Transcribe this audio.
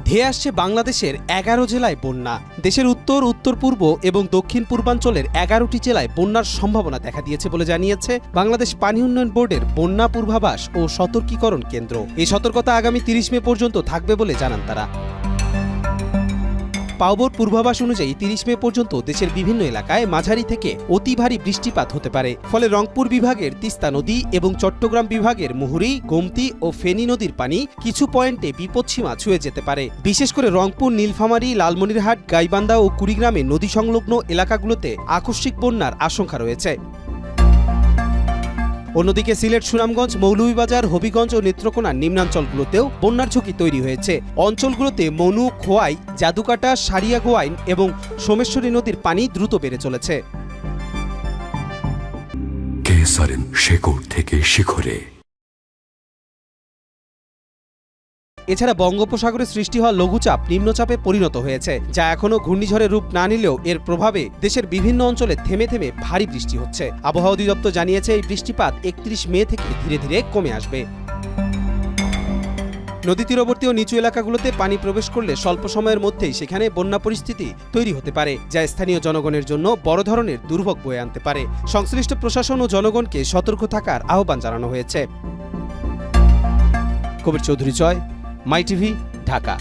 ধেয়ে আসছে বাংলাদেশের ১১ জেলায় বন্যা। দেশের উত্তর, উত্তর পূর্ব এবং দক্ষিণ পূর্বাঞ্চলের ১১টি জেলায় বন্যার সম্ভাবনা দেখা দিয়েছে বলে জানিয়েছে বাংলাদেশ পানি উন্নয়ন বোর্ডের বন্যা পূর্বাভাস ও সতর্কীকরণ কেন্দ্র। এই সতর্কতা আগামী ৩০ মে পর্যন্ত থাকবে বলে জানান তারা। পাওবোর পূর্বাভাস অনুযায়ী ৩০ মে পর্যন্ত দেশের বিভিন্ন এলাকায় মাঝারি থেকে অতি ভারী বৃষ্টিপাত হতে পারে। ফলে রংপুর বিভাগের তিস্তা নদী এবং চট্টগ্রাম বিভাগের মুহুরী, গোমতী ও ফেনী নদীর পানি কিছু পয়েন্টে বিপদসীমা ছুঁয়ে যেতে পারে। বিশেষ করে রংপুর, নীলফামারী, লালমনিরহাট, গাইবান্ধা ও কুড়িগ্রামে নদী সংলগ্ন এলাকাগুলোতে আকস্মিক বন্যার আশঙ্কা রয়েছে। অন্যদিকে সিলেট, সুনামগঞ্জ, মৌলভীবাজার, হবিগঞ্জ ও নেত্রকোনার নিম্নাঞ্চলগুলোতেও বন্যার ঝুঁকি তৈরি হয়েছে। অঞ্চলগুলোতে মনু, খোয়াই, জাদুকাটা, সারিয়াগোয়াইন এবং সোমেশ্বরী নদীর পানি দ্রুত বেড়ে চলেছে। শেকড় থেকে শিখরে। এছাড়া বঙ্গোপসাগরে সৃষ্টি হওয়া লঘুচাপ নিম্নচাপে পরিণত হয়েছে, যা এখনও ঘূর্ণিঝড়ের রূপ না নিলেও এর প্রভাবে দেশের বিভিন্ন অঞ্চলে থেমে থেমে ভারী বৃষ্টি হচ্ছে। আবহাওয়া অধিদপ্তর জানিয়েছে এই বৃষ্টিপাত ৩১ মে থেকে ধীরে ধীরে কমে আসবে। নদী তীরবর্তী ও নিচু এলাকাগুলোতে পানি প্রবেশ করলে স্বল্প সময়ের মধ্যেই সেখানে বন্যা পরিস্থিতি তৈরি হতে পারে, যা স্থানীয় জনগণের জন্য বড় ধরনের দুর্ভোগ বয়ে আনতে পারে। সংশ্লিষ্ট প্রশাসন ও জনগণকে সতর্ক থাকার আহ্বান জানানো হয়েছে। কবির চৌধুরী, মাই টিভি, ঢাকা।